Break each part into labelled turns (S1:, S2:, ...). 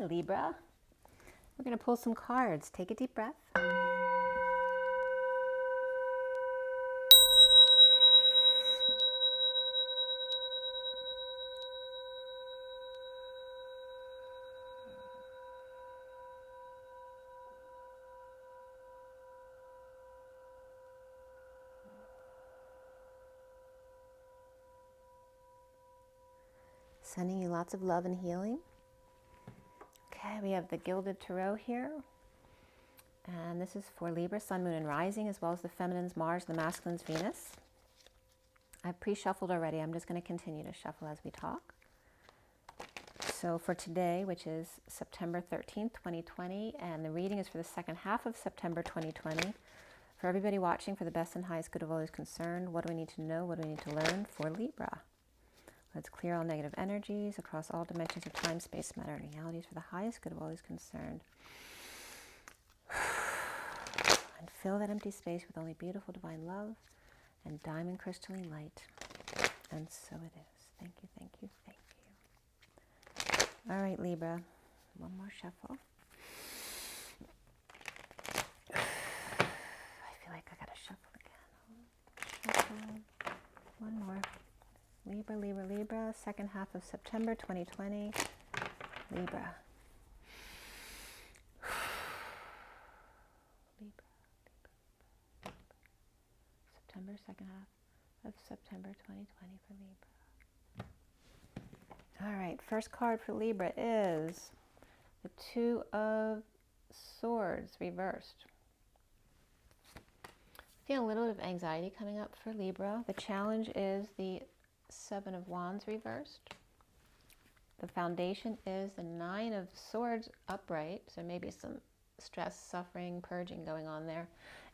S1: Hi, Libra. We're going to pull some cards. Take a deep breath. Sending you lots of love and healing. Okay, we have the Gilded Tarot here. And this is for Libra, Sun, Moon, and Rising, as well as the Feminine's Mars, the Masculine's Venus. I've pre-shuffled already. I'm just going to continue to shuffle as we talk. So for today, which is September 13th, 2020, and the reading is for the second half of September 2020. For everybody watching, for the best and highest good of all who's concerned, what do we need to know? What do we need to learn for Libra? Let's clear all negative energies across all dimensions of time, space, matter, and realities for the highest good of all who's concerned. And fill that empty space with only beautiful divine love and diamond crystalline light. And so it is. Thank you, thank you, thank you. All right, Libra. One more shuffle. I feel like I gotta shuffle again. Shuffle. One more. Libra, Libra, Libra, second half of September 2020, Libra. Libra, Libra. September, second half of September 2020 for Libra. All right, first card for Libra is the Two of Swords reversed. I feel a little bit of anxiety coming up for Libra. The challenge is the Seven of Wands reversed. The foundation is the Nine of Swords upright, so maybe some stress, suffering, purging going on there.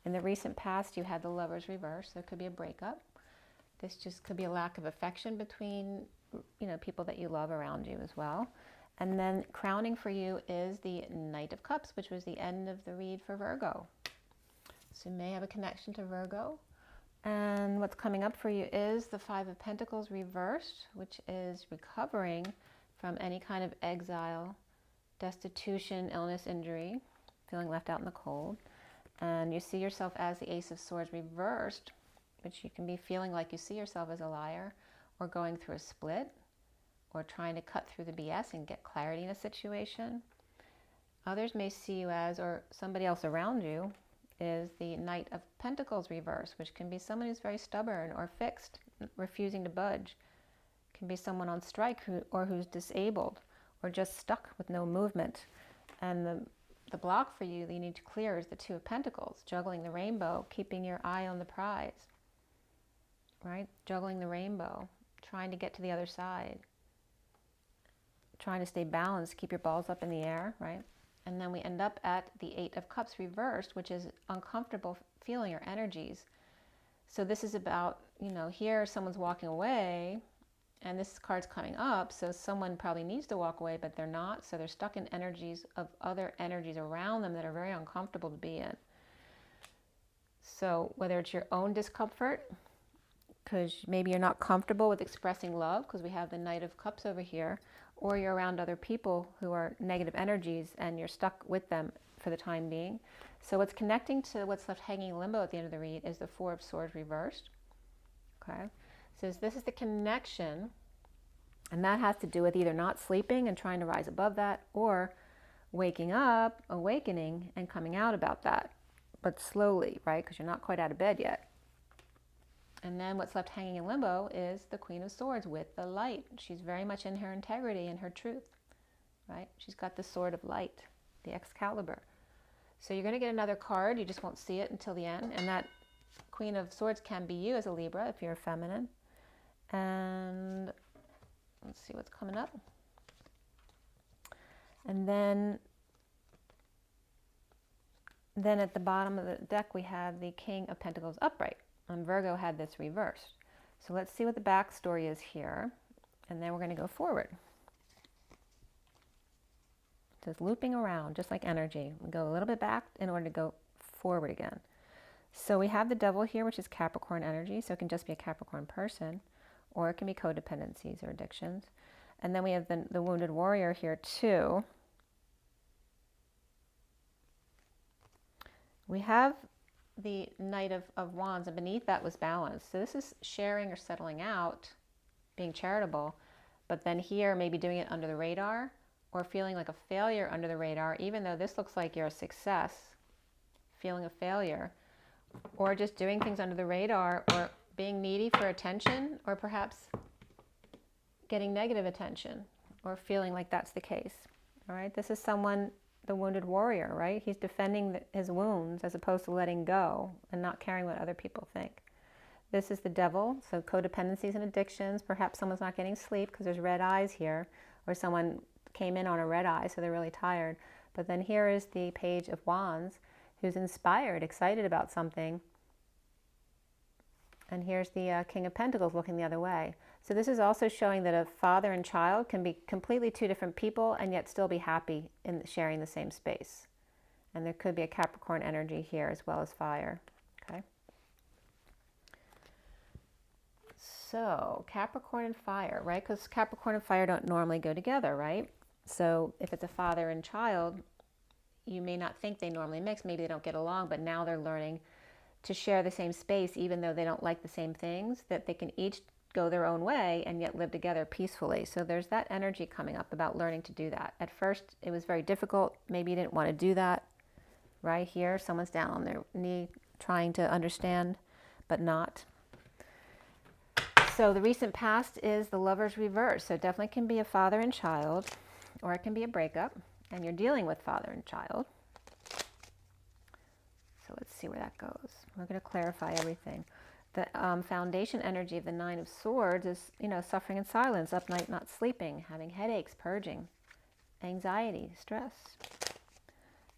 S1: In the recent past, you had the Lovers reversed. There could be a breakup. This just could be a lack of affection between, people that you love around you as well. And then crowning for you is the Knight of Cups, which was the end of the read for Virgo. So you may have a connection to Virgo. And what's coming up for you is the Five of Pentacles reversed, which is recovering from any kind of exile, destitution, illness, injury, feeling left out in the cold. And you see yourself as the Ace of Swords reversed, which you can be feeling like you see yourself as a liar, or going through a split, or trying to cut through the BS and get clarity in a situation. Others may see you as, or somebody else around you, is the Knight of Pentacles reverse, which can be someone who's very stubborn or fixed, refusing to budge. Can be someone on strike or who's disabled or just stuck with no movement. And the block for you that you need to clear is the Two of Pentacles, juggling the rainbow, keeping your eye on the prize, right? Juggling the rainbow, trying to get to the other side, trying to stay balanced, keep your balls up in the air, right? And then we end up at the Eight of Cups reversed, which is uncomfortable feeling or energies. So this is about, here someone's walking away, and this card's coming up, so someone probably needs to walk away, but they're not. So they're stuck in energies of other energies around them that are very uncomfortable to be in. So whether it's your own discomfort, because maybe you're not comfortable with expressing love, because we have the Knight of Cups over here, or you're around other people who are negative energies and you're stuck with them for the time being. So what's connecting to what's left hanging in limbo at the end of the read is the Four of Swords reversed. Okay, so this is the connection, and that has to do with either not sleeping and trying to rise above that, or waking up, awakening, and coming out about that, but slowly, right? Because you're not quite out of bed yet. And then what's left hanging in limbo is the Queen of Swords with the light. She's very much in her integrity and her truth, right? She's got the Sword of Light, the Excalibur. So you're going to get another card. You just won't see it until the end. And that Queen of Swords can be you as a Libra if you're feminine. And let's see what's coming up. And then at the bottom of the deck, we have the King of Pentacles upright. And Virgo had this reversed. So let's see what the backstory is here. And then we're going to go forward. Just looping around, just like energy. We go a little bit back in order to go forward again. So we have the Devil here, which is Capricorn energy. So it can just be a Capricorn person, or it can be codependencies or addictions. And then we have the Wounded Warrior here too. We have the Knight of Wands, and beneath that was balance. So this is sharing or settling out, being charitable, but then here maybe doing it under the radar or feeling like a failure under the radar, even though this looks like you're a success, feeling a failure, or just doing things under the radar, or being needy for attention, or perhaps getting negative attention, or feeling like that's the case. All right, this is someone, the wounded warrior, right? He's defending his wounds as opposed to letting go and not caring what other people think. This is the devil, so codependencies and addictions. Perhaps someone's not getting sleep because there's red eyes here, or someone came in on a red eye, so they're really tired. But then here is the Page of Wands, who's inspired, excited about something. And here's the King of Pentacles looking the other way. So this is also showing that a father and child can be completely two different people and yet still be happy in sharing the same space. And there could be a Capricorn energy here as well as fire. Okay. So Capricorn and fire, right? Because Capricorn and fire don't normally go together, right? So if it's a father and child, you may not think they normally mix. Maybe they don't get along, but now they're learning to share the same space, even though they don't like the same things, that they can each go their own way and yet live together peacefully. So there's that energy coming up about learning to do that. At first, it was very difficult. Maybe you didn't want to do that. Right here, someone's down on their knee trying to understand, but not. So the recent past is the Lover's reverse. So it definitely can be a father and child, or it can be a breakup, and you're dealing with father and child. So let's see where that goes. We're going to clarify everything. The foundation energy of the Nine of Swords is, suffering in silence, up night not sleeping, having headaches, purging, anxiety, stress.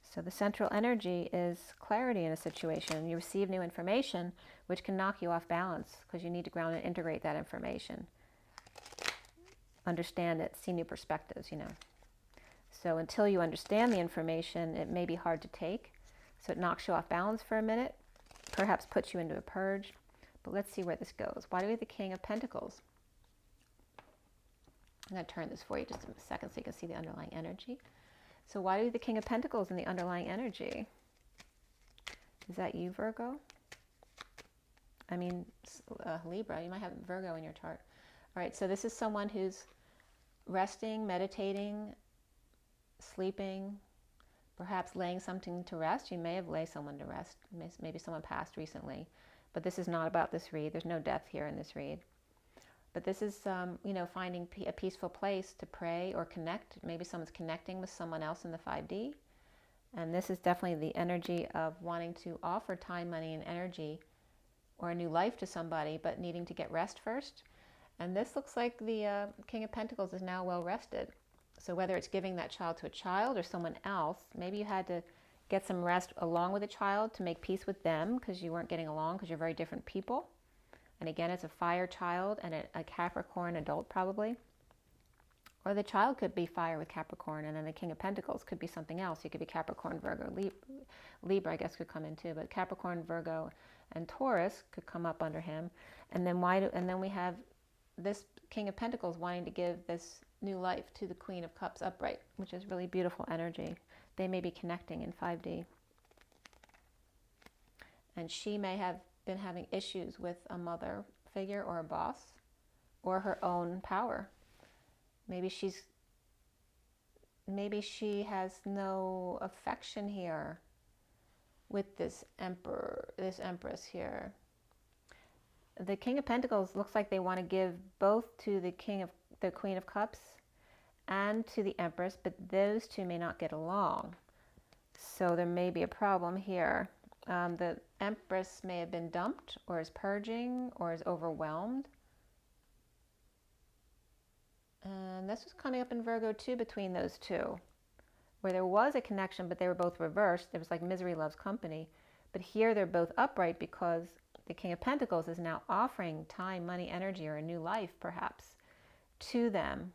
S1: So the central energy is clarity in a situation. You receive new information, which can knock you off balance because you need to ground and integrate that information. Understand it, see new perspectives, So until you understand the information, it may be hard to take. So it knocks you off balance for a minute, perhaps puts you into a purge. But let's see where this goes. Why do we have the King of Pentacles? I'm going to turn this for you just a second so you can see the underlying energy. So why do we have the King of Pentacles in the underlying energy? Is that you, Virgo? I mean, Libra. You might have Virgo in your chart. All right, so this is someone who's resting, meditating, sleeping, perhaps laying something to rest. You may have laid someone to rest. Maybe someone passed recently. But this is not about this read. There's no death here in this read. But this is, finding a peaceful place to pray or connect. Maybe someone's connecting with someone else in the 5D. And this is definitely the energy of wanting to offer time, money, and energy or a new life to somebody, but needing to get rest first. And this looks like the King of Pentacles is now well rested. So whether it's giving that child to a child or someone else, maybe you had to get some rest along with a child to make peace with them because you weren't getting along because you're very different people. And again, it's a fire child and a Capricorn adult probably. Or the child could be fire with Capricorn, and then the King of Pentacles could be something else. It could be Capricorn, Virgo, Libra I guess could come in too, but Capricorn, Virgo, and Taurus could come up under him. And then we have this King of Pentacles wanting to give this new life to the Queen of Cups upright, which is really beautiful energy. They may be connecting in 5D. And she may have been having issues with a mother figure or a boss or her own power. Maybe she has no affection here with this Empress here. The King of Pentacles looks like they want to give both to the Queen of Cups and to the Empress, but those two may not get along. So there may be a problem here. The Empress may have been dumped or is purging or is overwhelmed. And this was coming up in Virgo too between those two, where there was a connection, but they were both reversed. It was like misery loves company. But here they're both upright because the King of Pentacles is now offering time, money, energy, or a new life perhaps to them.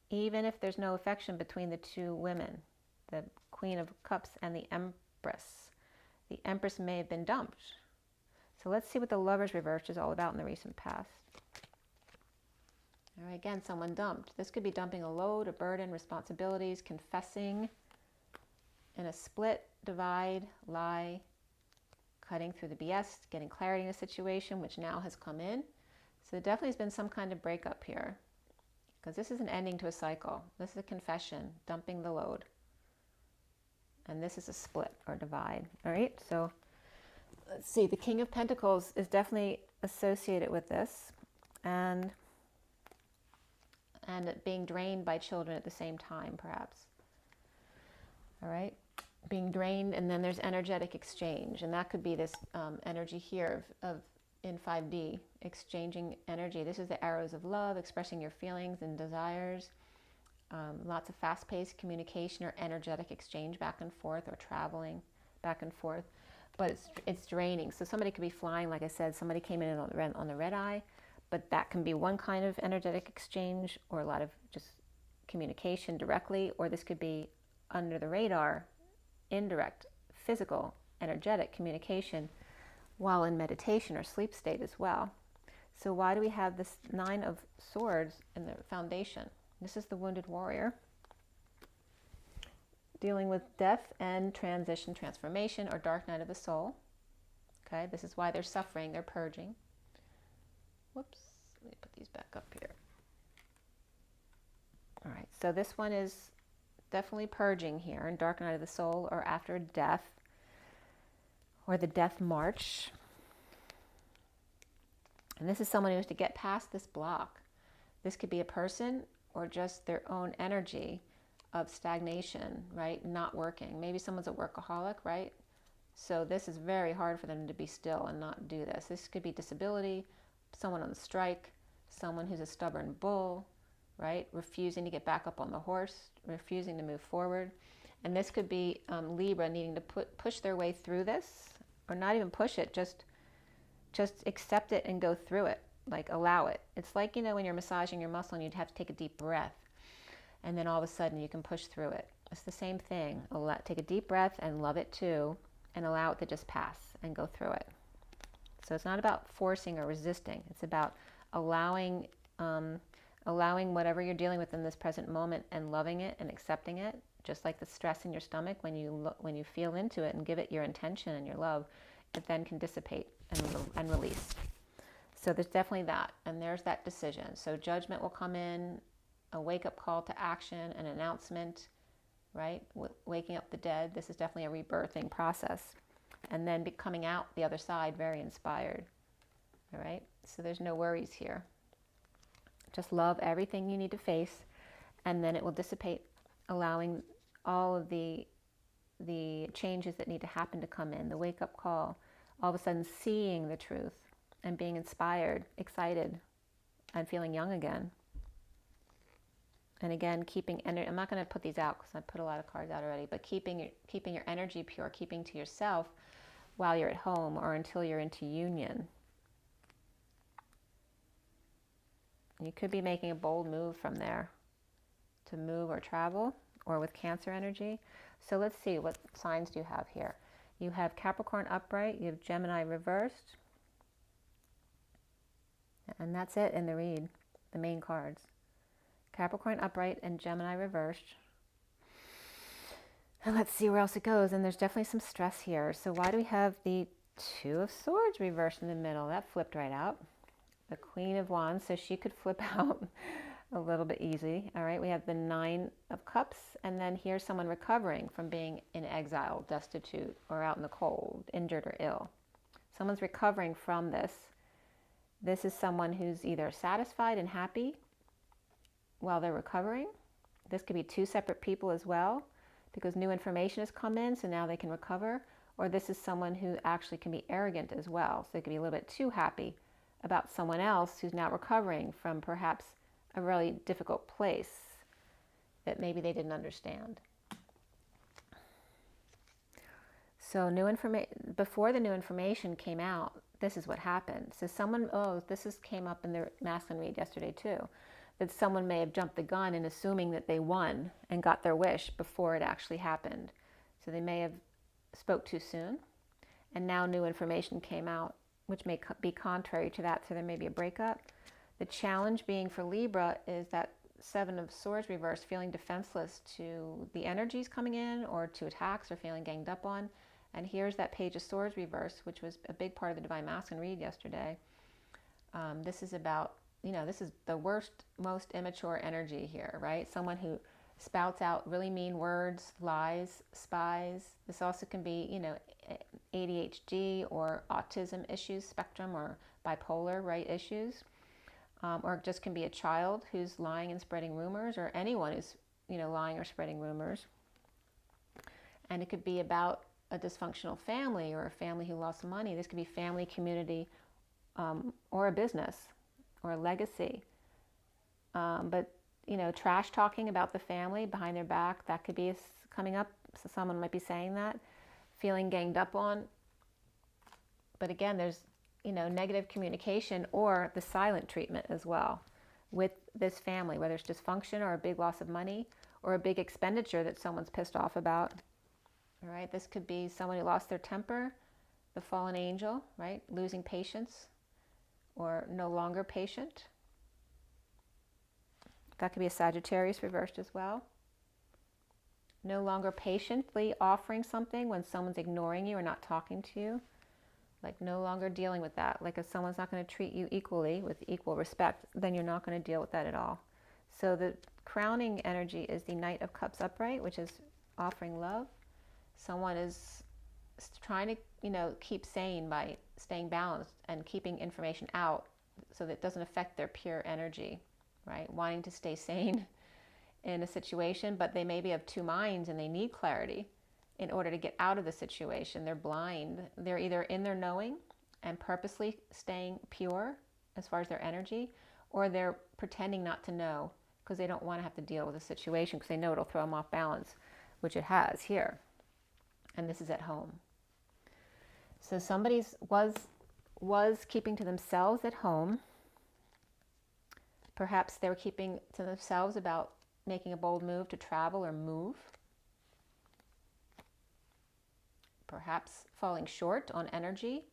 S1: Even if there's no affection between the two women, the Queen of Cups and the Empress. The Empress may have been dumped. So let's see what the Lover's reverse is all about in the recent past. All right, again, someone dumped. This could be dumping a load, a burden, responsibilities, confessing. in a split, divide, lie, cutting through the BS, getting clarity in a situation, which now has come in. So there definitely has been some kind of breakup here, because this is an ending to a cycle. This is a confession, dumping the load. And this is a split or divide. All right, so let's see. The King of Pentacles is definitely associated with this, and being drained by children at the same time, perhaps. All right, being drained, and then there's energetic exchange, and that could be this energy here of in 5D, exchanging energy. This is the arrows of love, expressing your feelings and desires. Lots of fast-paced communication or energetic exchange back and forth, or traveling back and forth. But it's draining. So somebody could be flying, like I said, somebody came in on the red eye, but that can be one kind of energetic exchange, or a lot of just communication directly, or this could be under the radar, indirect, physical, energetic communication while in meditation or sleep state as well. So why do we have this Nine of Swords in the foundation? This is the wounded warrior, dealing with death and transition, transformation, or dark night of the soul. Okay, this is why they're suffering, they're purging. Whoops, let me put these back up here. All right, so this one is definitely purging here, in dark night of the soul, or after death, or the death march. And this is someone who has to get past this block. This could be a person or just their own energy of stagnation, right? Not working. Maybe someone's a workaholic, right? So this is very hard for them to be still and not do this. This could be disability, someone on the strike, someone who's a stubborn bull, right? Refusing to get back up on the horse, refusing to move forward. And this could be Libra needing to push their way through this, or not even push it, just accept it and go through it, like allow it. It's like, you know, when you're massaging your muscle and you'd have to take a deep breath, and then all of a sudden you can push through it. It's the same thing. Take a deep breath and love it too, and allow it to just pass and go through it. So it's not about forcing or resisting. It's about allowing whatever you're dealing with in this present moment and loving it and accepting it, just like the stress in your stomach. When you feel into it and give it your intention and your love, it then can dissipate and release. So there's definitely that, and there's that decision. So judgment will come in, a wake-up call to action, an announcement, right? Waking up the dead. This is definitely a rebirthing process. And then coming out the other side very inspired, all right? So there's no worries here. Just love everything you need to face, and then it will dissipate, allowing all of the changes that need to happen to come in, the wake-up call, all of a sudden seeing the truth and being inspired, excited, and feeling young again. And again, keeping energy. I'm not going to put these out because I put a lot of cards out already, but keeping your energy pure, keeping to yourself while you're at home or until you're into union. You could be making a bold move from there to move or travel, or with Cancer energy. So let's see, what signs do you have here? You have Capricorn upright, you have Gemini reversed, and that's it in the read, the main cards. Capricorn upright and Gemini reversed. And let's see where else it goes. And there's definitely some stress here. So why do we have the Two of Swords reversed in the middle? That flipped right out. The Queen of Wands, so she could flip out a little bit easy. All right, we have the Nine of Cups, and then here's someone recovering from being in exile, destitute, or out in the cold, injured or ill. Someone's recovering from this. This is someone who's either satisfied and happy while they're recovering. This could be two separate people as well, because new information has come in, so now they can recover. Or this is someone who actually can be arrogant as well, so they could be a little bit too happy about someone else who's now recovering from perhaps a really difficult place that maybe they didn't understand. So before the new information came out, this is what happened. So someone, came up in the masculine read yesterday too, that someone may have jumped the gun in assuming that they won and got their wish before it actually happened. So they may have spoke too soon, and now new information came out, which may be contrary to that, so there may be a breakup. The challenge being for Libra is that Seven of Swords reversed, feeling defenseless to the energies coming in or to attacks or feeling ganged up on. And here's that Page of Swords reversed, which was a big part of the Divine Masculine read yesterday. This is about, this is the worst, most immature energy here, right? Someone who spouts out really mean words, lies, spies. This also can be, ADHD or autism issues, spectrum, or bipolar, right, issues. Or it just can be a child who's lying and spreading rumors, or anyone who's, lying or spreading rumors. And it could be about a dysfunctional family or a family who lost money. This could be family, community, or a business or a legacy. But, trash talking about the family behind their back, that could be coming up. So someone might be saying that, feeling ganged up on. But again, there's, negative communication or the silent treatment as well with this family, whether it's dysfunction or a big loss of money or a big expenditure that someone's pissed off about. All right, this could be someone who lost their temper, the fallen angel, right? Losing patience or no longer patient. That could be a Sagittarius reversed as well. No longer patiently offering something when someone's ignoring you or not talking to you. Like no longer dealing with that. Like if someone's not going to treat you equally with equal respect, then you're not going to deal with that at all. So the crowning energy is the Knight of Cups upright, which is offering love. Someone is trying to, keep sane by staying balanced and keeping information out so that it doesn't affect their pure energy, right? Wanting to stay sane in a situation, but they may be of two minds and they need clarity in order to get out of the situation. They're blind. They're either in their knowing and purposely staying pure as far as their energy, or they're pretending not to know because they don't want to have to deal with the situation because they know it'll throw them off balance, which it has here. And this is at home. So somebody was keeping to themselves at home. Perhaps they were keeping to themselves about making a bold move to travel or move. Perhaps falling short on energy.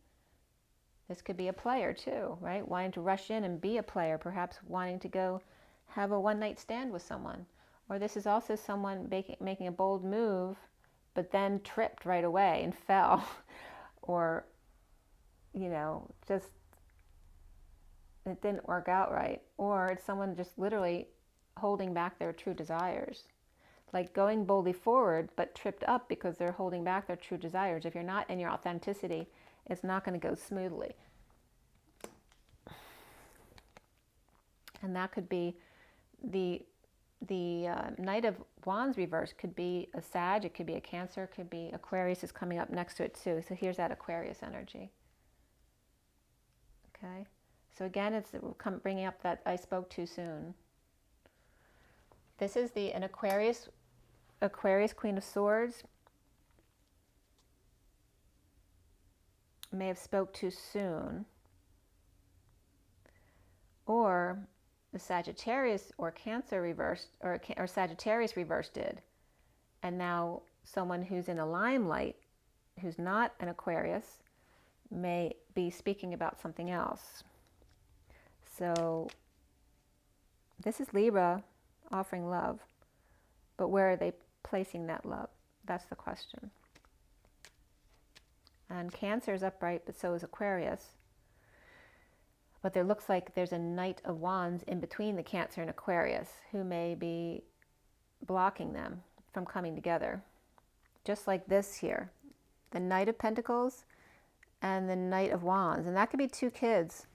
S1: This could be a player too, right? Wanting to rush in and be a player, perhaps wanting to go have a one-night stand with someone. Or this is also someone making a bold move, but then tripped right away and fell. Or, just it didn't work out right. Or it's someone just literally holding back their true desires. Like going boldly forward, but tripped up because they're holding back their true desires. If you're not in your authenticity, it's not going to go smoothly. And that could be the Knight of Wands reverse. Could be a Sag, it could be a Cancer, it could be Aquarius is coming up next to it too. So here's that Aquarius energy. Okay, so again, it's bringing up that I spoke too soon. This is an Aquarius Queen of Swords. May have spoke too soon. Or the Sagittarius or Cancer reversed, or Sagittarius reversed did. And now someone who's in the limelight, who's not an Aquarius, may be speaking about something else. So this is Libra offering love, but where are they placing that love? That's the question. And Cancer is upright, but so is Aquarius. But there looks like there's a Knight of Wands in between the Cancer and Aquarius who may be blocking them from coming together. Just like this here, the Knight of Pentacles and the Knight of Wands. And that could be two kids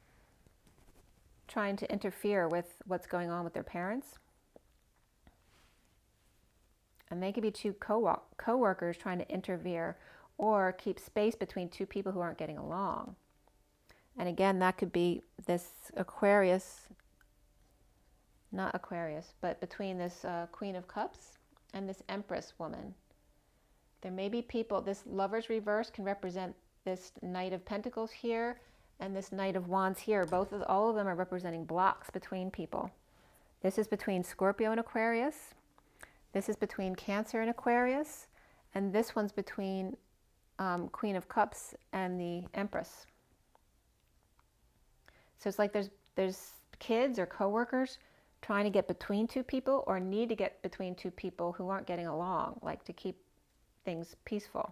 S1: trying to interfere with what's going on with their parents. And they could be two co-workers trying to interfere or keep space between two people who aren't getting along. And again, that could be this Aquarius, not Aquarius, but between this Queen of Cups and this Empress woman. There may be people, this Lover's reverse can represent this Knight of Pentacles here and this Knight of Wands here. All of them are representing blocks between people. This is between Scorpio and Aquarius. This is between Cancer and Aquarius. And this one's between Queen of Cups and the Empress. So it's like there's kids or coworkers trying to get between two people or need to get between two people who aren't getting along, like to keep things peaceful.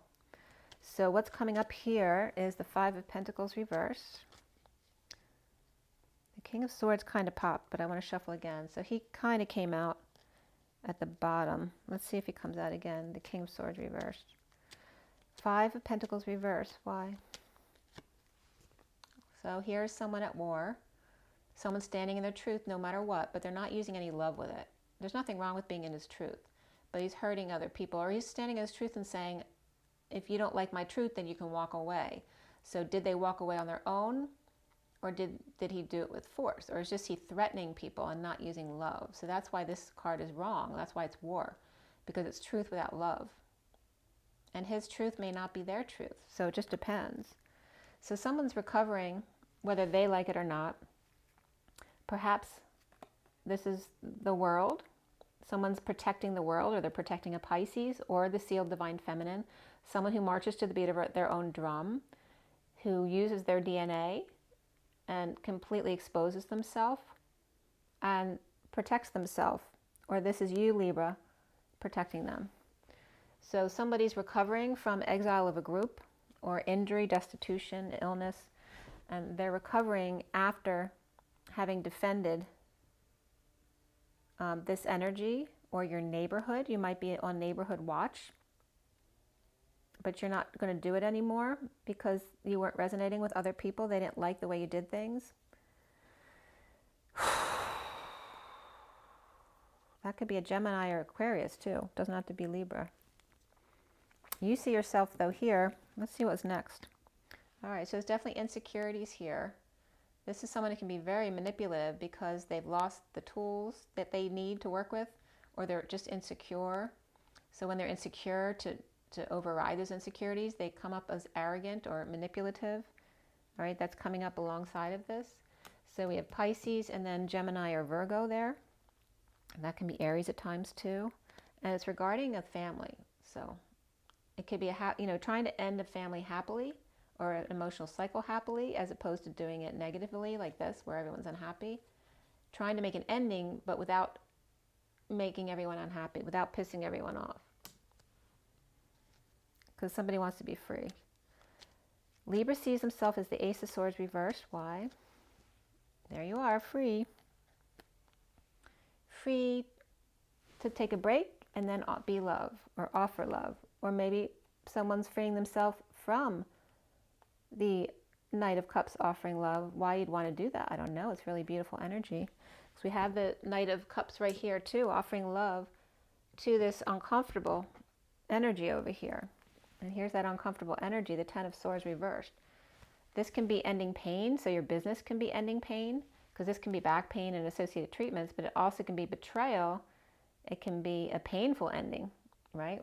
S1: So what's coming up here is the Five of Pentacles reversed. The King of Swords kind of popped, but I want to shuffle again. So he kind of came out at the bottom. Let's see if he comes out again. The King of Swords reversed. Five of Pentacles reversed. Why? So here's someone at war. Someone standing in their truth no matter what, but they're not using any love with it. There's nothing wrong with being in his truth, but he's hurting other people, or he's standing in his truth and saying, if you don't like my truth, then you can walk away. So did they walk away on their own, or did he do it with force? Or is just he threatening people and not using love? So that's why this card is wrong. That's why it's war, because it's truth without love. And his truth may not be their truth. So it just depends. So someone's recovering, whether they like it or not. Perhaps this is the world. Someone's protecting the world, or they're protecting a Pisces, or the sealed divine feminine. Someone who marches to the beat of their own drum, who uses their DNA and completely exposes themselves and protects themselves. Or this is you, Libra, protecting them. So somebody's recovering from exile of a group, or injury, destitution, illness, and they're recovering after having defended this energy, or your neighborhood. You might be on neighborhood watch, but you're not going to do it anymore because you weren't resonating with other people. They didn't like the way you did things. That could be a Gemini or Aquarius too. Doesn't have to be Libra. You see yourself though here. Let's see what's next. All right, so there's definitely insecurities here. This is someone who can be very manipulative because they've lost the tools that they need to work with, or they're just insecure. So when they're insecure, to override those insecurities, they come up as arrogant or manipulative. All right, that's coming up alongside of this. So we have Pisces and then Gemini or Virgo there. And that can be Aries at times too. And it's regarding a family. So it could be trying to end a family happily, or an emotional cycle happily, as opposed to doing it negatively like this, where everyone's unhappy. Trying to make an ending, but without making everyone unhappy, without pissing everyone off. Because somebody wants to be free. Libra sees himself as the Ace of Swords reversed. Why? There you are, free. Free to take a break and then be love, or offer love. Or maybe someone's freeing themselves from the Knight of Cups offering love. Why you'd want to do that, I don't know. It's really beautiful energy. So we have the Knight of Cups right here too, offering love to this uncomfortable energy over here. And here's that uncomfortable energy, the Ten of Swords reversed. This can be ending pain, so your business can be ending pain, because this can be back pain and associated treatments, but it also can be betrayal. It can be a painful ending, right?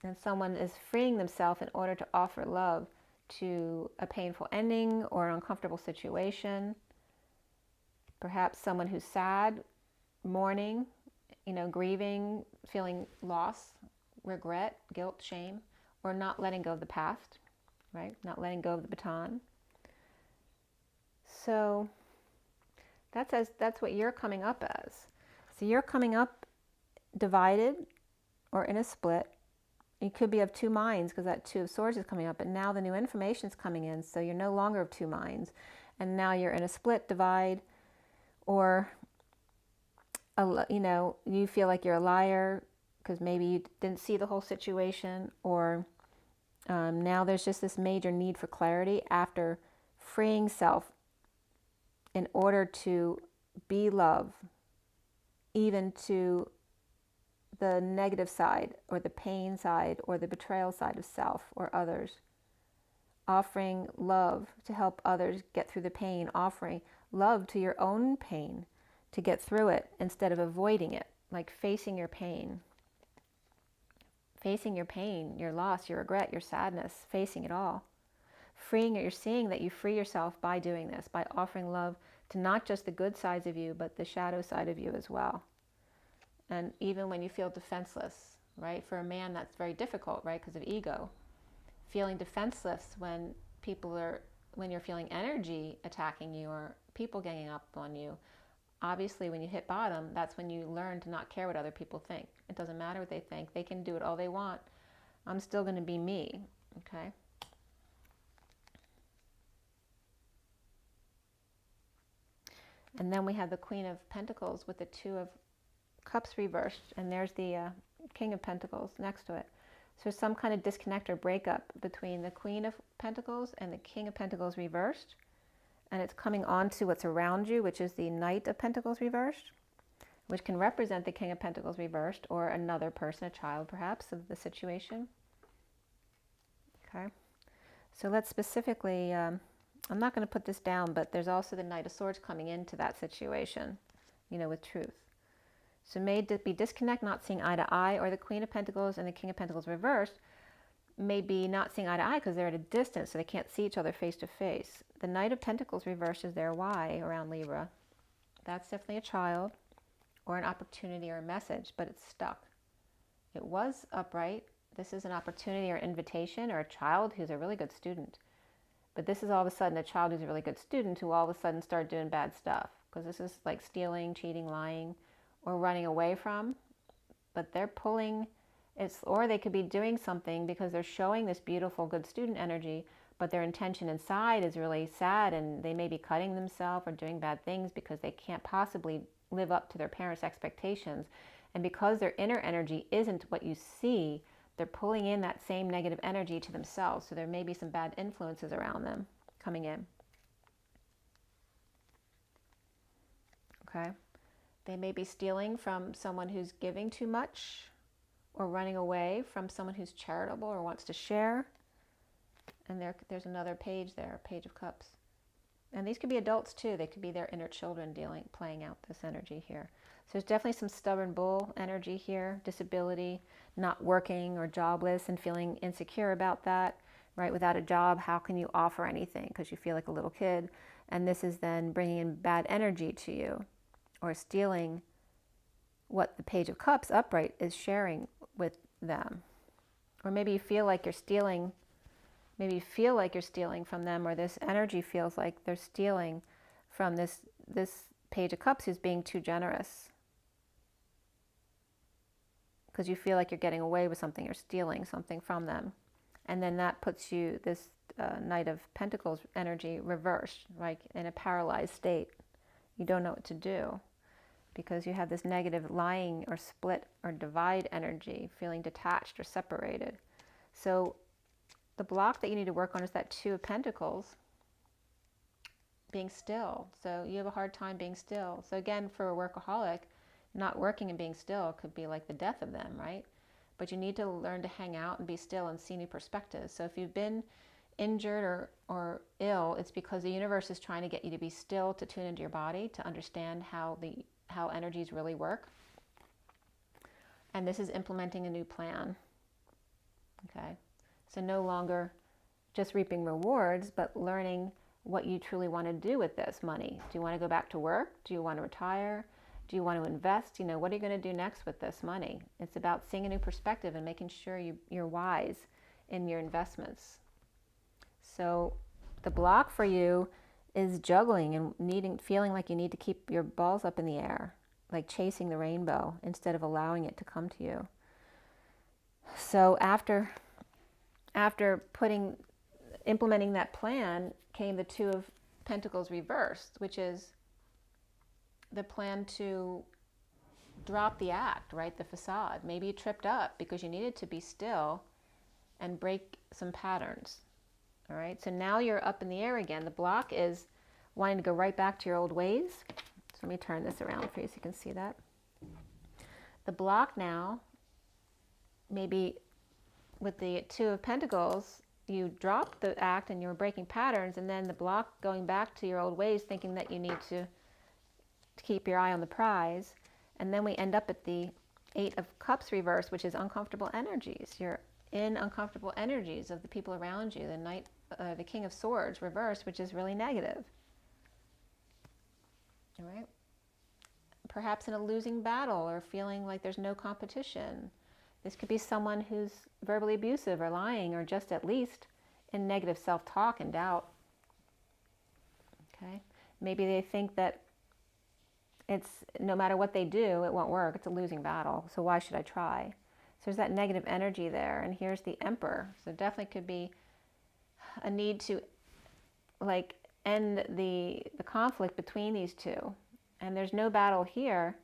S1: And someone is freeing themselves in order to offer love to a painful ending or an uncomfortable situation. Perhaps someone who's sad, mourning, grieving, feeling loss, regret, guilt, shame, or not letting go of the past, right? Not letting go of the baton. So that's what you're coming up as. So you're coming up divided or in a split. You could be of two minds, because that Two of Swords is coming up, but now the new information is coming in, so you're no longer of two minds. And now you're in a split, divide, or, you feel like you're a liar because maybe you didn't see the whole situation, or now there's just this major need for clarity after freeing self in order to be love, even to the negative side, or the pain side, or the betrayal side of self or others. Offering love to help others get through the pain, offering love to your own pain to get through it instead of avoiding it, like facing your pain. Facing your pain, your loss, your regret, your sadness, facing it all. Freeing it, you're seeing that you free yourself by doing this, by offering love to not just the good sides of you, but the shadow side of you as well. And even when you feel defenseless, right? For a man, that's very difficult, right? Because of ego. Feeling defenseless when you're feeling energy attacking you, or people ganging up on you, obviously when you hit bottom, that's when you learn to not care what other people think. It doesn't matter what they think. They can do it all they want. I'm still going to be me, okay? And then we have the Queen of Pentacles with the Two of Cups reversed, and there's the King of Pentacles next to it. So some kind of disconnect or breakup between the Queen of Pentacles and the King of Pentacles reversed. And it's coming on to what's around you, which is the Knight of Pentacles reversed, which can represent the King of Pentacles reversed, or another person, a child perhaps, of the situation. Okay. So let's specifically, I'm not going to put this down, but there's also the Knight of Swords coming into that situation, you know, with truth. So may be disconnect, not seeing eye to eye, or the Queen of Pentacles and the King of Pentacles reversed may be not seeing eye to eye because they're at a distance, so they can't see each other face to face. The Knight of Pentacles reversed is their why around Libra. That's definitely a child or an opportunity or a message, but it's stuck. It was upright. This is an opportunity or invitation, or a child who's a really good student. But this is all of a sudden a child who's a really good student who all of a sudden started doing bad stuff, because this is like stealing, cheating, lying, or running away from. But they're pulling, or they could be doing something because they're showing this beautiful good student energy, but their intention inside is really sad, and they may be cutting themselves or doing bad things because they can't possibly live up to their parents' expectations. And because their inner energy isn't what you see, they're pulling in that same negative energy to themselves. So there may be some bad influences around them coming in. Okay. They may be stealing from someone who's giving too much, or running away from someone who's charitable or wants to share. And there's another page there, Page of Cups. And these could be adults too. They could be their inner children playing out this energy here. So there's definitely some stubborn bull energy here, disability, not working or jobless and feeling insecure about that, right? Without a job, how can you offer anything? Because you feel like a little kid. And this is then bringing in bad energy to you, or stealing what the Page of Cups upright is sharing with them. Or maybe you feel like you're stealing, from them, or this energy feels like they're stealing from this Page of Cups who's being too generous. Because you feel like you're getting away with something or stealing something from them. And then that puts you, this Knight of Pentacles energy, reversed, like in a paralyzed state. You don't know what to do, because you have this negative lying or split or divide energy, feeling detached or separated. So the block that you need to work on is that Two of Pentacles, being still. So you have a hard time being still. So again, for a workaholic, not working and being still could be like the death of them, right? But you need to learn to hang out and be still and see new perspectives. So if you've been injured or ill, it's because the universe is trying to get you to be still, to tune into your body, to understand how energies really work. And this is implementing a new plan. Okay. So no longer just reaping rewards, but learning what you truly want to do with this money. Do you want to go back to work? Do you want to retire? Do you want to invest? You know, what are you going to do next with this money? It's about seeing a new perspective and making sure you're wise in your investments. So the block for you is juggling and feeling like you need to keep your balls up in the air, like chasing the rainbow instead of allowing it to come to you. So after implementing that plan came the Two of Pentacles reversed, which is the plan to drop the act, right? The facade. Maybe you tripped up because you needed to be still and break some patterns. All right, so now you're up in the air again. The block is wanting to go right back to your old ways. So let me turn this around for you so you can see that. The block now, maybe with the Two of Pentacles, you dropped the act and you were breaking patterns, and then the block going back to your old ways, thinking that you need to keep your eye on the prize. And then we end up at the Eight of Cups reversed, which is uncomfortable energies. You're in uncomfortable energies of the people around you. The King of Swords reversed, which is really negative. All right. Perhaps in a losing battle, or feeling like there's no competition. This could be someone who's verbally abusive or lying, or just at least in negative self-talk and doubt. Okay. Maybe they think that It's no matter what they do, it won't work. It's a losing battle. So why should I try? So there's that negative energy there. And here's the Emperor. So definitely could be a need to like end the conflict between these two. And there's no battle here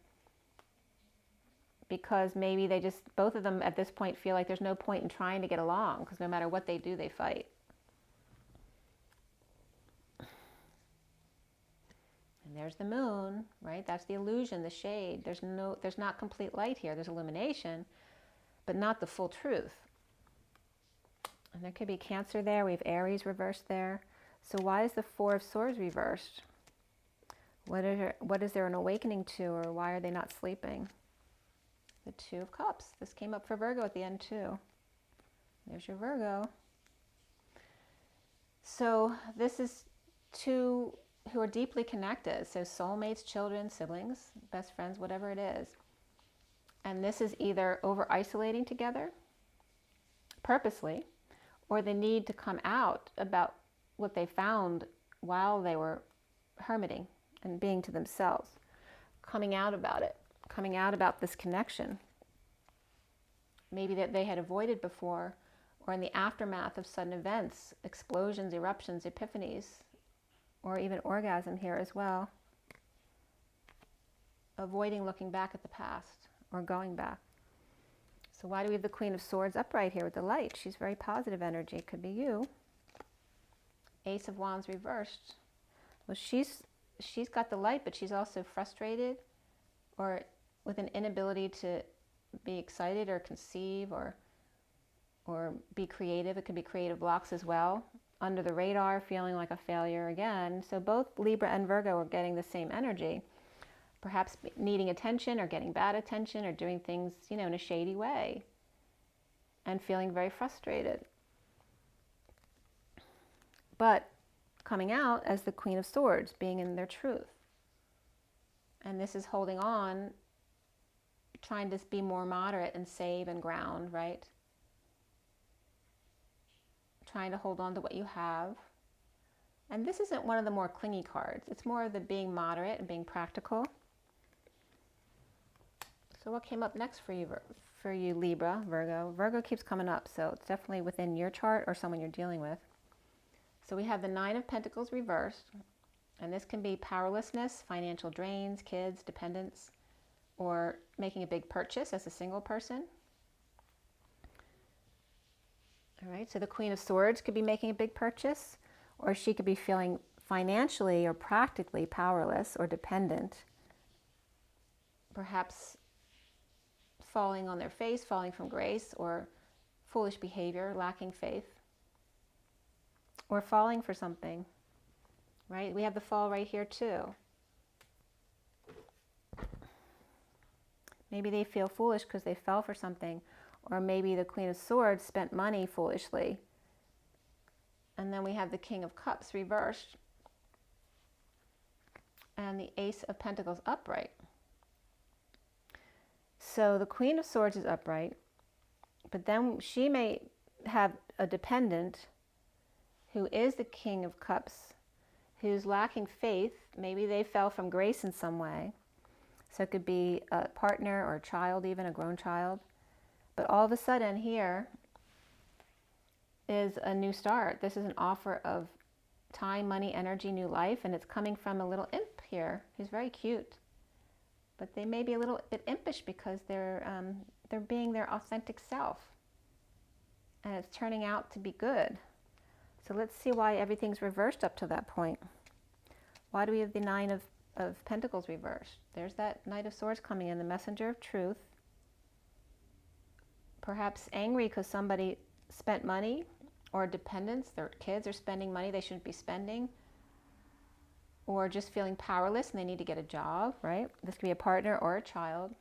S1: because maybe they just, both of them at this point feel like there's no point in trying to get along because no matter what they do, they fight. And there's the moon, right? That's the illusion, the shade. There's not complete light here. There's illumination, but not the full truth. And there could be Cancer there. We have Aries reversed there. So why is the Four of Swords reversed? What is there an awakening to, or why are they not sleeping? The Two of Cups. This came up for Virgo at the end too. There's your Virgo. So this is two who are deeply connected. So soulmates, children, siblings, best friends, whatever it is. And this is either over-isolating together, purposely, or they need to come out about what they found while they were hermiting and being to themselves, coming out about it, coming out about this connection. Maybe that they had avoided before, or in the aftermath of sudden events, explosions, eruptions, epiphanies, or even orgasm here as well. Avoiding looking back at the past or going back. So why do we have the Queen of Swords upright here with the light? She's very positive energy. It could be you. Ace of Wands reversed. Well, she's got the light, but she's also frustrated or with an inability to be excited or conceive or be creative. It could be creative blocks as well. Under the radar, feeling like a failure again. So both Libra and Virgo are getting the same energy. Perhaps needing attention or getting bad attention or doing things, in a shady way and feeling very frustrated. But coming out as the Queen of Swords, being in their truth. And this is holding on, trying to be more moderate and save and ground, right? Trying to hold on to what you have. And this isn't one of the more clingy cards. It's more of the being moderate and being practical. So what came up next for you, Libra, Virgo? Virgo keeps coming up, so it's definitely within your chart or someone you're dealing with. So we have the Nine of Pentacles reversed, and this can be powerlessness, financial drains, kids, dependence, or making a big purchase as a single person. All right, so the Queen of Swords could be making a big purchase, or she could be feeling financially or practically powerless or dependent. Perhaps falling on their face, falling from grace, or foolish behavior, lacking faith, or falling for something, right? We have the fall right here too. Maybe they feel foolish because they fell for something. Or maybe the Queen of Swords spent money foolishly. And then we have the King of Cups reversed. And the Ace of Pentacles upright. So the Queen of Swords is upright. But then she may have a dependent who is the King of Cups, who's lacking faith. Maybe they fell from grace in some way. So it could be a partner or a child, even a grown child. But all of a sudden here is a new start. This is an offer of time, money, energy, new life, and it's coming from a little imp here. He's very cute. But they may be a little bit impish because they're being their authentic self. And it's turning out to be good. So let's see why everything's reversed up to that point. Why do we have the Nine of Pentacles reversed? There's that Knight of Swords coming in, the messenger of truth. Perhaps angry because somebody spent money, or dependence, their kids are spending money they shouldn't be spending, or just feeling powerless and they need to get a job, right? This could be a partner or a child.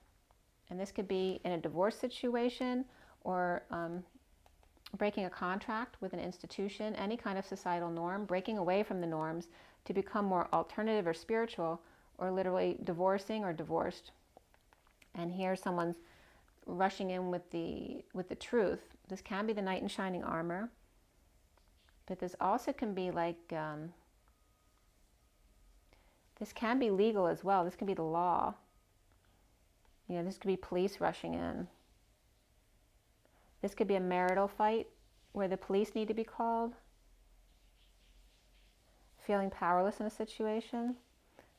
S1: And this could be in a divorce situation or breaking a contract with an institution, any kind of societal norm, breaking away from the norms to become more alternative or spiritual, or literally divorcing or divorced. And here someone's rushing in with the truth. This can be the knight in shining armor, but this also can be like This can be legal as well. This can be the law. You know, this could be police rushing in. This could be a marital fight where the police need to be called. Feeling powerless in a situation.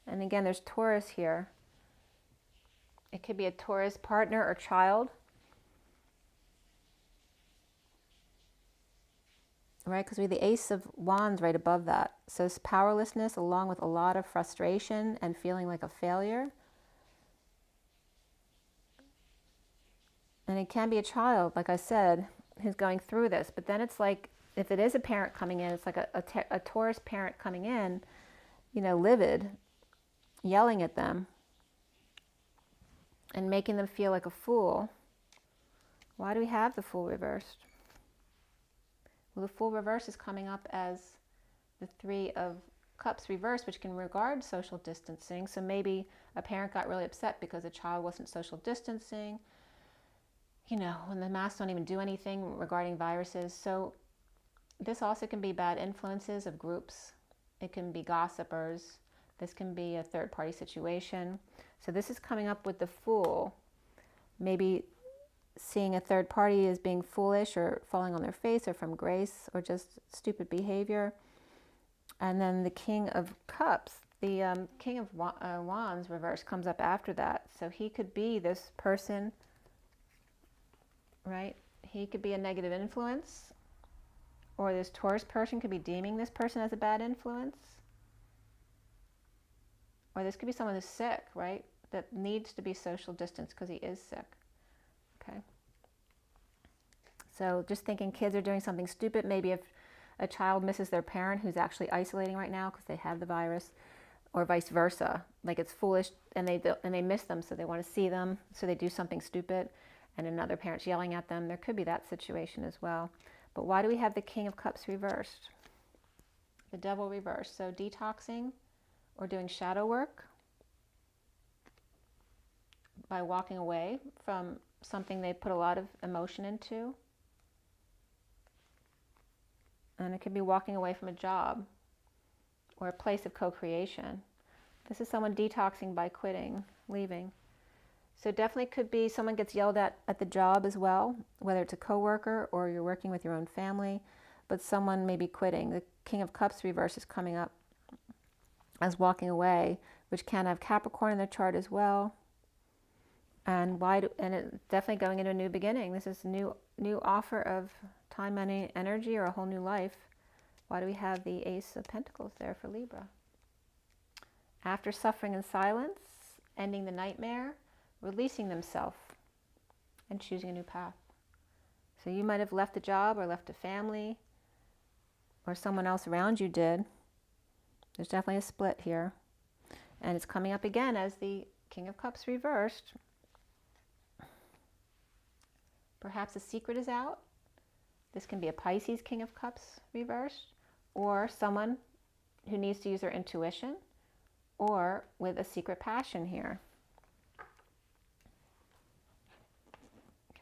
S1: And again, there's Taurus here. It could be a Taurus partner or child. Right, because we have the Ace of Wands right above that. So it's powerlessness along with a lot of frustration and feeling like a failure. And it can be a child, like I said, who's going through this. But then it's like, if it is a parent coming in, it's like a Taurus parent coming in, you know, livid, yelling at them and making them feel like a fool. Why do we have the Fool reversed? Well, the Fool reverse is coming up as the Three of Cups reversed, which can regard social distancing. So maybe a parent got really upset because a child wasn't social distancing. You know, when the masks don't even do anything regarding viruses. So this also can be bad influences of groups. It can be gossipers. This can be a third-party situation. So this is coming up with the Fool. Maybe seeing a third party as being foolish or falling on their face or from grace or just stupid behavior. And then the King of Cups, the King of Wands reverse comes up after that. So he could be this person, right? He could be a negative influence, or this Taurus person could be deeming this person as a bad influence. Or this could be someone who's sick, right? That needs to be social distance because he is sick. Okay. So just thinking kids are doing something stupid. Maybe if a child misses their parent who's actually isolating right now because they have the virus, or vice versa. Like it's foolish and they miss them, so they want to see them, so they do something stupid, and another parent's yelling at them. There could be that situation as well. But why do we have the King of Cups reversed? The Devil reversed. So detoxing or doing shadow work by walking away from something they put a lot of emotion into. And it could be walking away from a job or a place of co-creation. This is someone detoxing by quitting, leaving. So definitely could be someone gets yelled at the job as well, whether it's a coworker or you're working with your own family, but someone may be quitting. The King of Cups reverse is coming up as walking away, which can have Capricorn in the chart as well. And it's definitely going into a new beginning. This is a new offer of time, money, energy, or a whole new life. Why do we have the Ace of Pentacles there for Libra? After suffering in silence, ending the nightmare, releasing themselves, and choosing a new path. So you might have left a job or left a family, or someone else around you did. There's definitely a split here. And it's coming up again as the King of Cups reversed. Perhaps a secret is out. This can be a Pisces King of Cups reversed, or someone who needs to use their intuition, or with a secret passion here.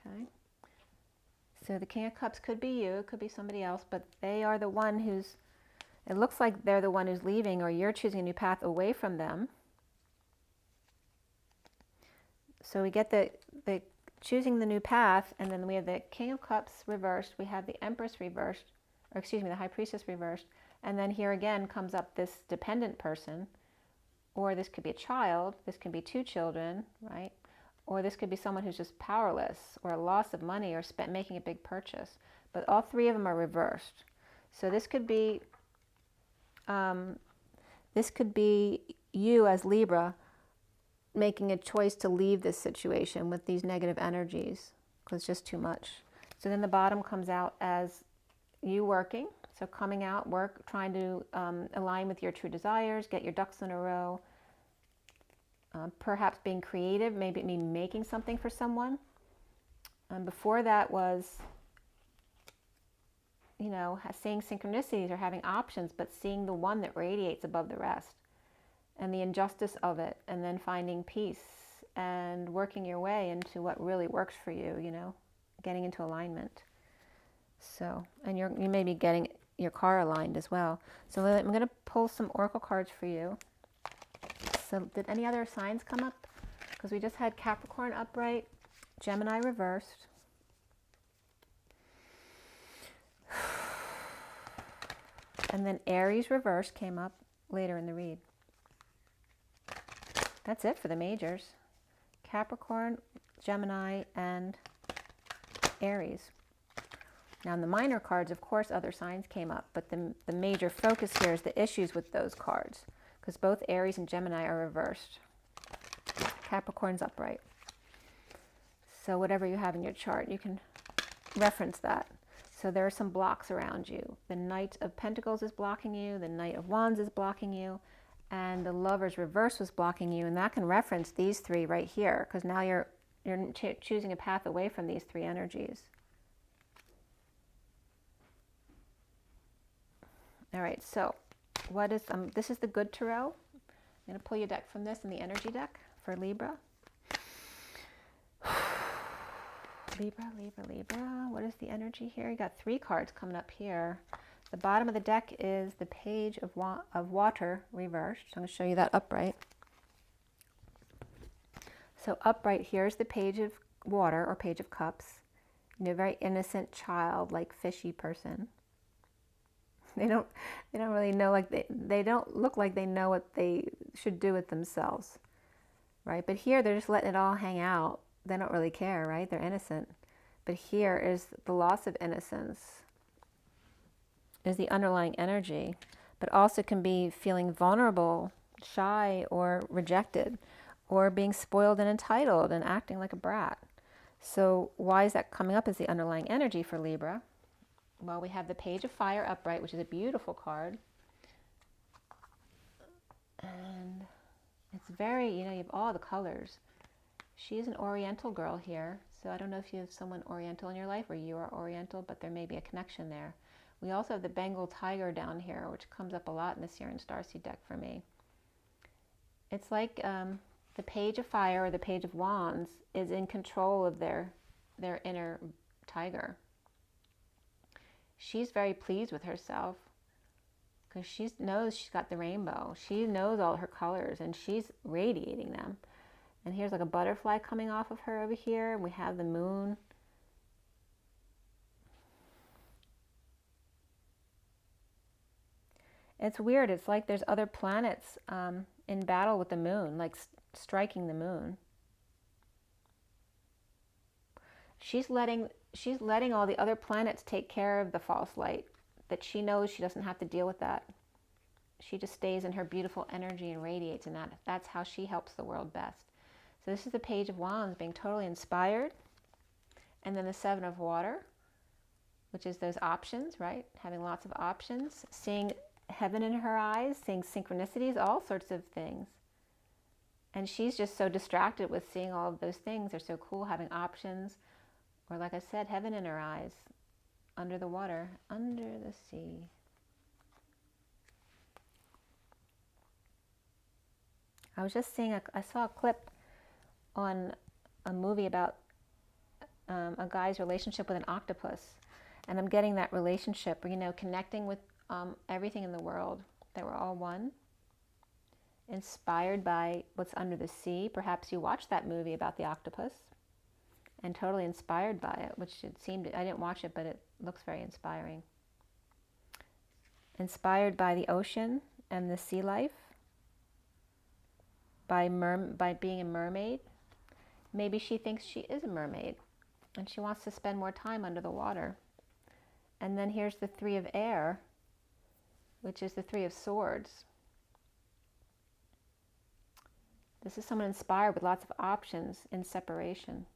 S1: Okay. So the King of Cups could be you, it could be somebody else, but they are the one who's, it looks like they're the one who's leaving, or you're choosing a new path away from them. So we get the choosing the new path, and then we have the King of Cups reversed, we have the Empress reversed, or excuse me, the High Priestess reversed, and then here again comes up this dependent person, or this could be a child, this could be two children, right? Or this could be someone who's just powerless, or a loss of money, or making a big purchase. But all three of them are reversed. So this could be you as Libra making a choice to leave this situation with these negative energies, because it's just too much. So then the bottom comes out as you working, so coming out, work, trying to align with your true desires, get your ducks in a row, perhaps being creative, maybe making something for someone. And before that was, you know, seeing synchronicities or having options, but seeing the one that radiates above the rest, and the injustice of it, and then finding peace and working your way into what really works for you, you know, getting into alignment. So, and you may be getting your car aligned as well. So I'm going to pull some oracle cards for you. So did any other signs come up? Because we just had Capricorn upright, Gemini reversed. And then Aries reversed came up later in the read. That's it for the majors. Capricorn, Gemini, and Aries. Now in the minor cards, of course, other signs came up, but the major focus here is the issues with those cards, because both Aries and Gemini are reversed. Capricorn's upright. So whatever you have in your chart, you can reference that. So there are some blocks around you. The Knight of Pentacles is blocking you, the Knight of Wands is blocking you, and the Lover's reverse was blocking you, and that can reference these three right here, because now you're choosing a path away from these three energies. All right, so what is, this is the Good Tarot. I'm going to pull you a deck from this and the energy deck for Libra. Libra, Libra, Libra. What is the energy here? You got 3 cards coming up here. The bottom of the deck is the Page of Water reversed. So I'm going to show you that upright. So upright here is the Page of Water or Page of Cups. You know, very innocent, child-like, fishy person. They don't really know, like they don't look like they know what they should do with themselves, right? But here they're just letting it all hang out. They don't really care, right? They're innocent. But here is the loss of innocence, is the underlying energy, but also can be feeling vulnerable, shy, or rejected, or being spoiled and entitled and acting like a brat. So why is that coming up as the underlying energy for Libra? Well, we have the Page of Fire upright, which is a beautiful card. And it's very, you know, you have all the colors. She's an Oriental girl here, so I don't know if you have someone Oriental in your life or you are Oriental, but there may be a connection there. We also have the Bengal tiger down here, which comes up a lot in the SIRIAN Starseed deck for me. It's like the Page of Fire or the Page of Wands is in control of their inner tiger. She's very pleased with herself because she knows she's got the rainbow. She knows all her colors and she's radiating them. And here's like a butterfly coming off of her over here. And we have the moon. It's weird. It's like there's other planets in battle with the moon, like striking the moon. She's letting all the other planets take care of the false light, that she knows she doesn't have to deal with that. She just stays in her beautiful energy and radiates, and that's how she helps the world best. So this is the Page of Wands being totally inspired. And then the Seven of Water, which is those options, right? Having lots of options, seeing heaven in her eyes, seeing synchronicities, all sorts of things. And she's just so distracted with seeing all of those things. They're so cool, having options. Or like I said, heaven in her eyes, under the water, under the sea. I was just seeing, I saw a clip on a movie about a guy's relationship with an octopus. And I'm getting that relationship, you know, connecting with everything in the world, that we're all one. Inspired by what's under the sea. Perhaps you watched that movie about the octopus. And totally inspired by it, which it seemed, I didn't watch it, but it looks very inspiring. Inspired by the ocean and the sea life, by being a mermaid. Maybe she thinks she is a mermaid, and she wants to spend more time under the water. And then here's the Three of Air, which is the Three of Swords. This is someone inspired with lots of options in separation.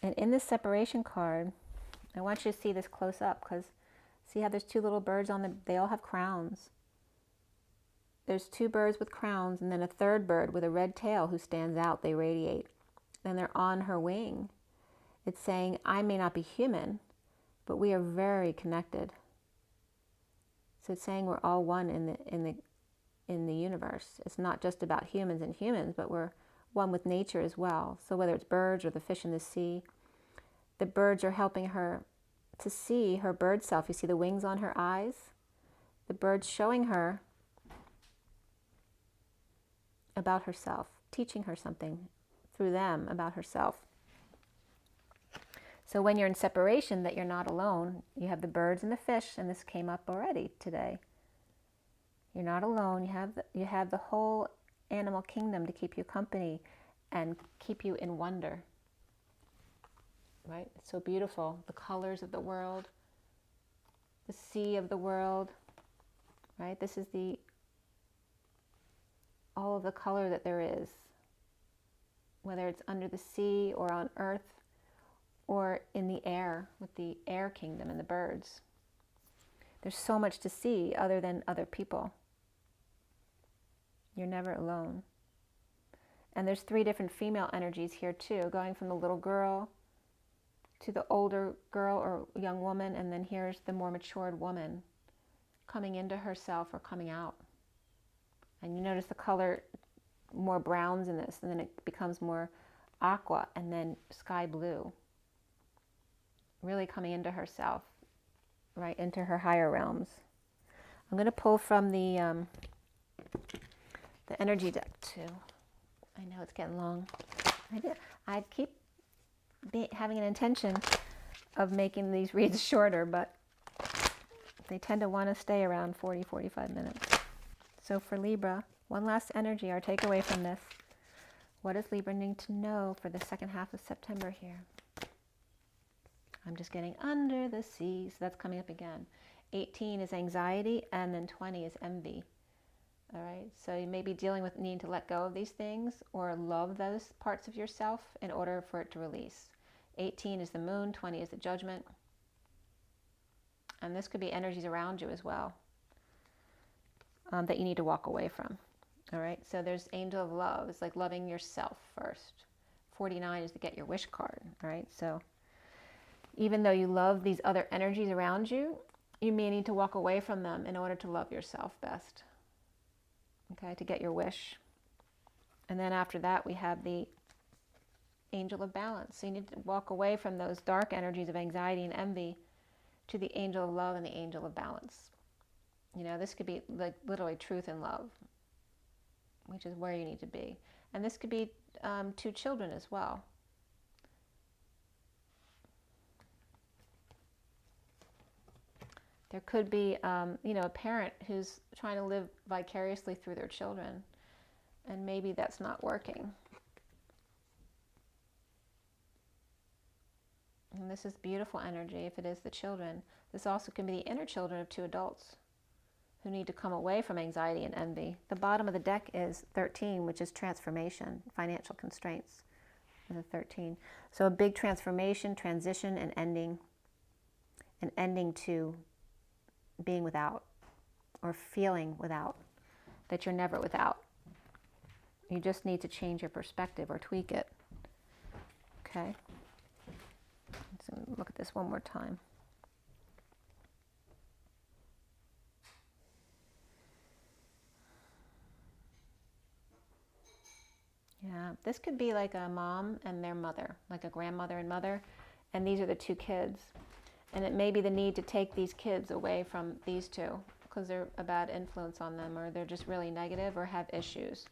S1: And in this separation card, I want you to see this close up, because see how there's 2 little birds on the, they all have crowns. There's 2 birds with crowns, and then a 3rd bird with a red tail who stands out. They radiate. Then they're on her wing. It's saying, I may not be human, but we are very connected. So it's saying we're all one in the universe. It's not just about humans and humans, but we're one with nature as well. So whether it's birds or the fish in the sea, the birds are helping her to see her bird self. You see the wings on her eyes? The bird's showing her about herself, teaching her something through them about herself. So when you're in separation, that you're not alone, you have the birds and the fish, and this came up already today. You're not alone. You have the whole animal kingdom to keep you company and keep you in wonder. Right? It's so beautiful. The colors of the world, the sea of the world. Right? This is all of the color that there is, whether it's under the sea or on earth or in the air with the air kingdom and the birds. There's so much to see other than other people. You're never alone. And there's 3 different female energies here too, going from the little girl to the older girl or young woman, and then here's the more matured woman coming into herself or coming out. And you notice the color, more browns in this, and then it becomes more aqua, and then sky blue. Really coming into herself, right, into her higher realms. I'm going to pull from the energy deck too. I know it's getting long. I keep having an intention of making these reads shorter, but they tend to want to stay around 40, 45 minutes. So for Libra, one last energy, our takeaway from this. What does Libra need to know for the second half of September here? I'm just getting under the sea, so that's coming up again. 18 is anxiety, and then 20 is envy. All right, so you may be dealing with needing to let go of these things or love those parts of yourself in order for it to release. 18 is the moon, 20 is the judgment. And this could be energies around you as well that you need to walk away from. All right, so there's angel of love. It's like loving yourself first. 49 is the get your wish card. All right, so even though you love these other energies around you, you may need to walk away from them in order to love yourself best. Okay, to get your wish. And then after that, we have the angel of balance. So you need to walk away from those dark energies of anxiety and envy to the angel of love and the angel of balance. You know, this could be like literally truth and love, which is where you need to be. And this could be 2 children as well. There could be, a parent who's trying to live vicariously through their children, and maybe that's not working. And this is beautiful energy if it is the children. This also can be the inner children of 2 adults who need to come away from anxiety and envy. The bottom of the deck is 13, which is transformation, financial constraints. The 13. So a big transformation, transition, and ending to being without or feeling without, that you're never without. You just need to change your perspective or tweak it. Okay? Let's look at this one more time. Yeah, this could be like a mom and their mother, like a grandmother and mother, and these are the 2 kids. And it may be the need to take these kids away from these 2 because they're a bad influence on them, or they're just really negative or have issues.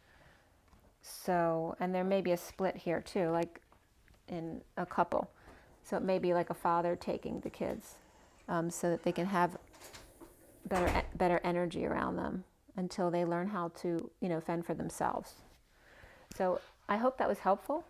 S1: So, and there may be a split here too, like in a couple. So it may be like a father taking the kids so that they can have better energy around them until they learn how to, fend for themselves. So I hope that was helpful.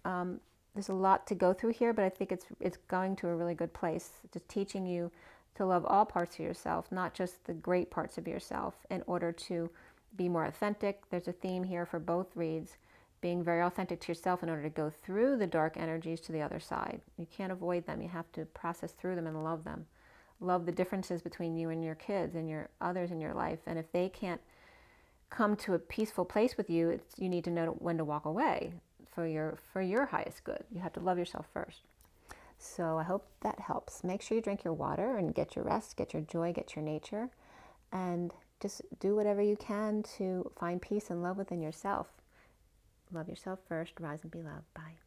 S1: There's a lot to go through here, but I think it's going to a really good place, just teaching you to love all parts of yourself, not just the great parts of yourself, in order to be more authentic. There's a theme here for both reads, being very authentic to yourself in order to go through the dark energies to the other side. You can't avoid them. You have to process through them and love them. Love the differences between you and your kids and your others in your life. And if they can't come to a peaceful place with you, you need to know when to walk away for your highest good. You have to love yourself first. So I hope that helps. Make sure you drink your water and get your rest, get your joy, get your nature, and just do whatever you can to find peace and love within yourself. Love yourself first. Rise and be loved. Bye.